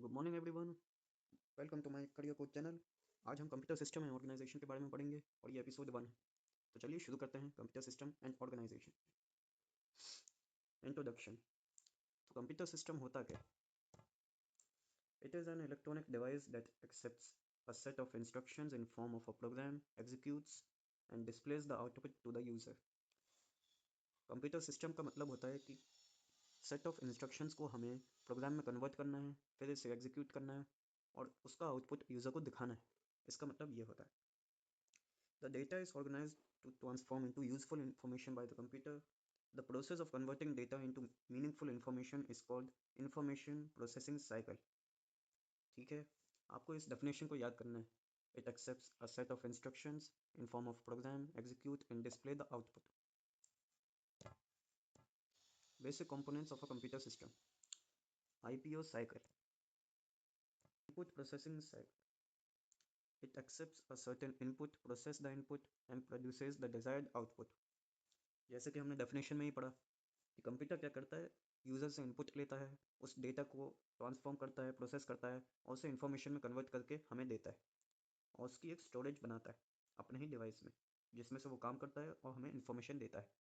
Good morning everyone, welcome to my career coach channel. आज हम computer system and organisation के बारे में पढ़ेंगे और ये एपिसोड 1 है। तो चलिए शुरू करते हैं। Computer system and organisation. Introduction. तो कंप्यूटर सिस्टम होता क्या? It is an electronic device that accepts a set of instructions in form of a program, executes and displays the output to the user. Computer system का मतलब होता है कि set of instructions को हमें programme में कन्वर्ट करना है, फिर इसे एग्जीक्यूट करना है और उसका आउटपुट यूज़र को दिखाना है। इसका मतलब ये होता है। The data is organized to transform into useful information by the computer. The process of converting data into meaningful information is called information processing cycle. ठीक है, आपको इस definition को याद करना है. It accepts a set of instructions in form of program, execute and display the output. Basic components of a computer system. IPO cycle. Input processing cycle. It accepts a certain input, process the input and produces the desired output. जैसे कि हमने definition में ही पढ़ा कि computer क्या करता है, user से इनपुट लेता है, उस डेटा को ट्रांसफॉर्म करता है, प्रोसेस करता है और उसे इन्फॉर्मेशन में कन्वर्ट करके हमें देता है और उसकी एक स्टोरेज बनाता है अपने ही डिवाइस में, जिसमें से वो काम करता है और हमें इन्फॉर्मेशन देता है।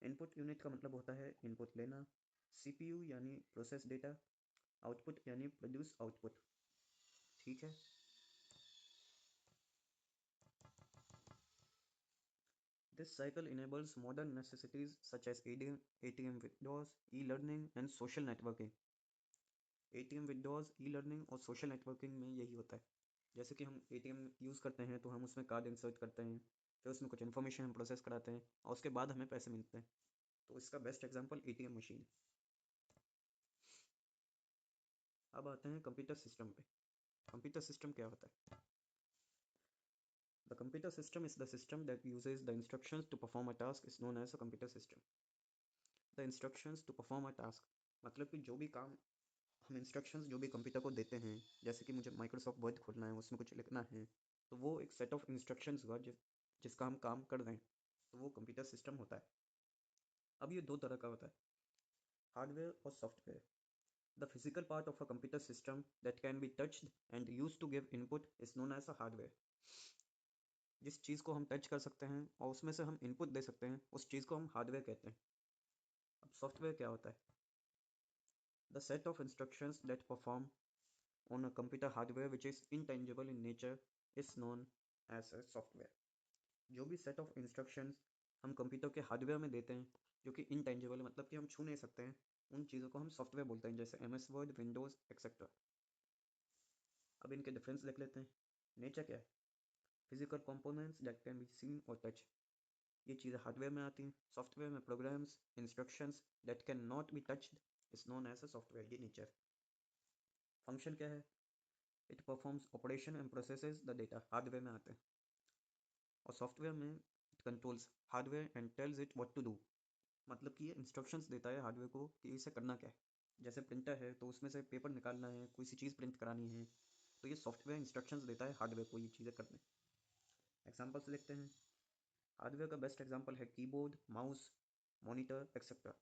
इनपुट यूनिट का मतलब होता है इनपुट लेना, CPU यानी प्रोसेस डेटा, आउटपुट यानी प्रोड्यूस आउटपुट। ठीक है, this cycle enables modern necessities such as ATM withdrawals, e-learning and social networking. ATM withdrawals, e-learning और social networking में यही होता है। जैसे कि हम ATM यूज़ करते हैं तो हम उसमें कार्ड इंसर्ट करते हैं, फिर उसमें कुछ इन्फॉर्मेशन हम प्रोसेस कराते हैं और उसके बाद हमें पैसे मिलते हैं। तो इसका बेस्ट एग्जांपल ATM मशीन। अब आते हैं कंप्यूटर सिस्टम पे। कंप्यूटर सिस्टम क्या होता है? The computer system is the system that uses the instructions to perform a task is known as a computer system. The instructions to perform a task मतलब कि जो भी काम हम इंस्ट्रक्शंस जो भी कंप्यूटर को देते हैं, जैसे कि मुझे माइक्रोसॉफ्ट वर्ड खोलना है, उसमें कुछ लिखना है, तो वो एक सेट ऑफ इंस्ट्रक्शंस हुआ जिसका हम काम कर रहे हैं, तो वो कंप्यूटर सिस्टम होता है। अब ये दो तरह का होता है, हार्डवेयर और software. The physical part of a computer system that can be touched and use to give input is known as a hardware. जिस चीज़ को हम टच कर सकते हैं और उसमें से हम इनपुट दे सकते हैं, उस चीज़ को हम हार्डवेयर कहते हैं। अब सॉफ्टवेयर क्या होता है? The set of instructions that perform on a computer hardware which is intangible in nature is known as a software. जो भी set of instructions हम कंप्यूटर के हार्डवेयर में देते हैं जो कि intangible मतलब कि हम छू नहीं सकते हैं, उन चीज़ों को हम सॉफ्टवेयर बोलते हैं, जैसे MS वर्ड, विंडोज़ एक्सेट्रा। अब इनके डिफरेंस देख लेते हैं। नेचर क्या है? Physical components that can be seen और टच, ये चीज़ें हार्डवेयर में आती हैं। सॉफ्टवेयर में programs, instructions that can not be touched is known as a software, ये नेचर। फंक्शन क्या है? It performs operation and processes the data, hardware में आते हैं। और सॉफ्टवेयर में it controls hardware and tells it what to do, मतलब कि ये इंस्ट्रक्शंस देता है हार्डवेयर को कि इसे करना क्या है। जैसे प्रिंटर है तो उसमें से पेपर निकालना है, कोई सी चीज़ प्रिंट करानी है, तो ये सॉफ्टवेयर इंस्ट्रक्शंस देता है हार्डवेयर को ये चीज़ें करने। एग्जाम्पल्स देखते हैं। हार्डवेयर का बेस्ट एग्जाम्पल है keyboard, mouse, monitor etcetera.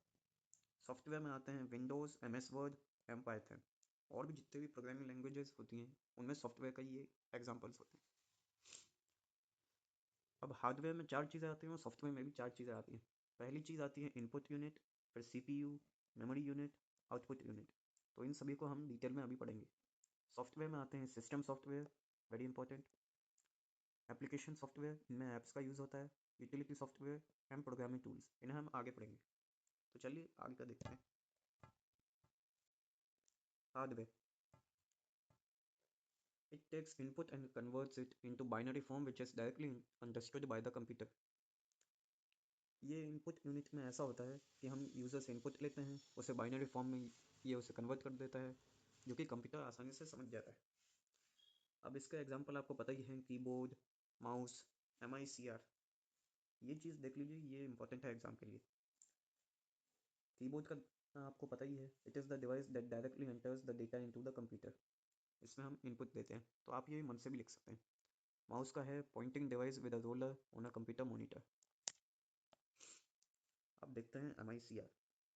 Software में आते हैं विंडोज़, MS वर्ड, पाइथन और भी जितने भी प्रोग्रामिंग लैंग्वेजेस होती हैं उनमें सॉफ्टवेयर का ये एग्जाम्पल्स होते हैं। अब हार्डवेयर में 4 चीज़ें आती हैं और सॉफ्टवेयर में भी 4 चीज़ें आती हैं। पहली चीज़ आती है इनपुट यूनिट, फिर CPU, memory unit, output unit. तो इन सभी को हम डिटेल में अभी पढ़ेंगे। सॉफ्टवेयर में आते हैं system software, very important, application software, इनमें ऐप्स का यूज़ होता है, utility software and programming tools, इन्हें हम आगे पढ़ेंगे। तो चलिए आगे का देखते हैं। Hardware, it takes input and converts it into binary form which is directly understood by the computer. ये इनपुट यूनिट में ऐसा होता है कि हम यूज़र से इनपुट लेते हैं, उसे बाइनरी फॉर्म में ये उसे कन्वर्ट कर देता है, जो कि कंप्यूटर आसानी से समझ जाता है। अब इसका एग्जांपल आपको पता ही है, कीबोर्ड, माउस, MICR। ये चीज़ देख लीजिए, ये इंपॉर्टेंट है एग्जाम के लिए। कीबोर्ड का आपको पता ही है, it is the device that directly enters the data into the computer. इसमें हम इनपुट देते हैं, तो आप ये मन से भी लिख सकते हैं। माउस का है pointing device with a roller on a computer monitor. अब देखते हैं MICR,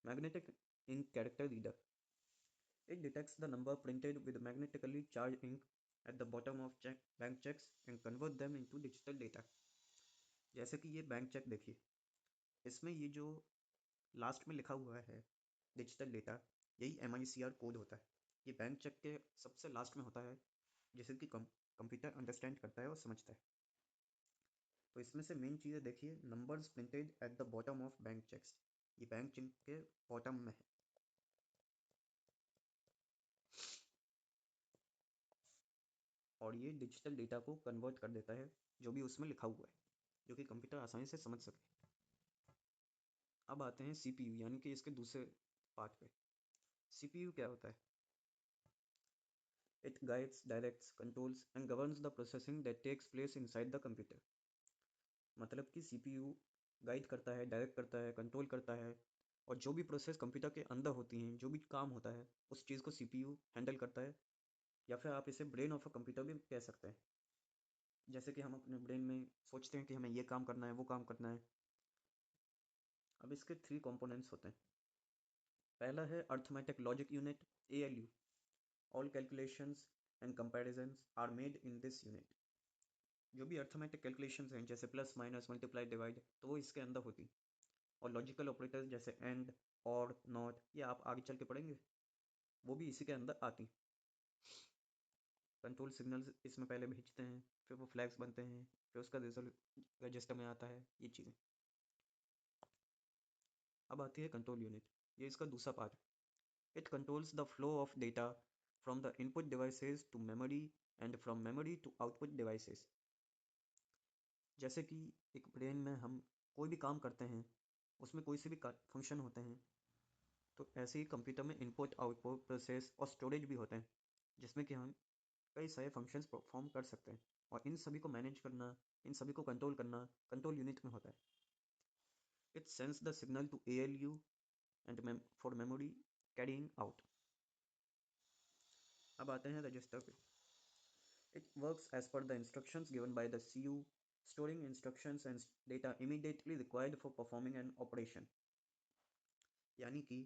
magnetic ink character reader. It detects the number printed with magnetically charged ink at the bottom of bank checks and convert them into digital data. जैसे कि ये bank check देखिए, इसमें ये जो लास्ट में लिखा हुआ है डिजिटल डेटा, यही MICR कोड होता है। ये बैंक चेक के सबसे लास्ट में होता है, जिसे कि कंप्यूटर अंडरस्टैंड करता है और समझता है। तो इसमें से मेन चीज़ें देखिए, numbers printed at the bottom of bank cheques, ये बैंक चेक के बॉटम में है। और ये डिजिटल डेटा को कन्वर्ट कर देता है जो भी उसमें लिखा हुआ है, जो कि कंप्यूटर आसानी से समझ सके। अब आते हैं CPU यानी कि इसके दूसरे पार्ट पे। CPU क्या होता है? It guides, directs, controls and governs the processing that takes place inside the computer. मतलब कि CPU गाइड करता है, डायरेक्ट करता है, कंट्रोल करता है, और जो भी प्रोसेस कंप्यूटर के अंदर होती हैं, जो भी काम होता है, उस चीज़ को CPU हैंडल करता है, या फिर आप इसे ब्रेन ऑफ अ कंप्यूटर भी कह सकते हैं। जैसे कि हम अपने ब्रेन में सोचते हैं कि हमें ये काम करना है, वो काम करना है। अब इसके 3 कंपोनेंट्स होते हैं। पहला है arithmetic logic unit, ALU। All calculations and comparisons are made in this unit. जो भी अर्थमेटिक कैलकुलेशंस हैं, जैसे प्लस माइनस मल्टीप्लाई डिवाइड, तो वो इसके अंदर होती। और लॉजिकल ऑपरेटर्स जैसे एंड, और, नॉट, ये आप आगे चल के पढ़ेंगे, वो भी इसी के अंदर आती। कंट्रोल सिग्नल्स इसमें पहले भेजते हैं, फिर वो फ्लैग्स बनते हैं, फिर उसका रिजल्ट रजिस्टर में आता है, ये चीज़ें। अब आती है कंट्रोल यूनिट, ये इसका दूसरा पार्ट है। It controls the flow of data from the input devices to memory and from memory to output devices. जैसे कि एक ब्रेन में हम कोई भी काम करते हैं, उसमें कोई से भी फंक्शन होते हैं, तो ऐसे ही कंप्यूटर में इनपुट, आउटपुट, प्रोसेस और स्टोरेज भी होते हैं, जिसमें कि हम कई सारे फंक्शंस परफॉर्म कर सकते हैं। और इन सभी को मैनेज करना, इन सभी को कंट्रोल करना कंट्रोल यूनिट में होता है। It sends the signal to ALU and for memory carrying out. अब आते हैं रजिस्टर पे। It works as per the instructions given by the CU, storing instructions and data immediately required for performing an operation। यानी कि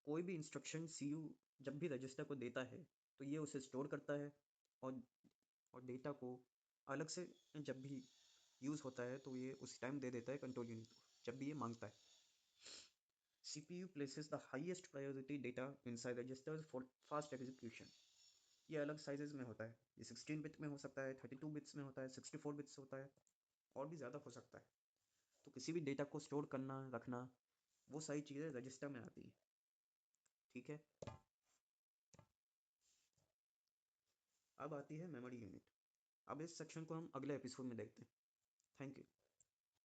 कोई भी instruction CU जब भी रजिस्टर को देता है, तो ये उसे स्टोर करता है, और डेटा को अलग से जब भी यूज़ होता है, तो ये उस टाइम दे देता है कंट्रोल यूनिट को, जब भी ये मांगता है। CPU places the highest priority data inside registers for fast execution। ये अलग साइजेस में होता है, ये 16 बिट में हो सकता है, 32 बिट्स में होता है, 64 बिट्स होता है, और भी ज़्यादा हो सकता है। तो किसी भी डेटा को स्टोर करना, रखना, वो सारी चीज़ें रजिस्टर में आती है। ठीक है। अब आती है मेमोरी यूनिट। अब इस सेक्शन को हम अगले एपिसोड में देखते हैं। Thank you.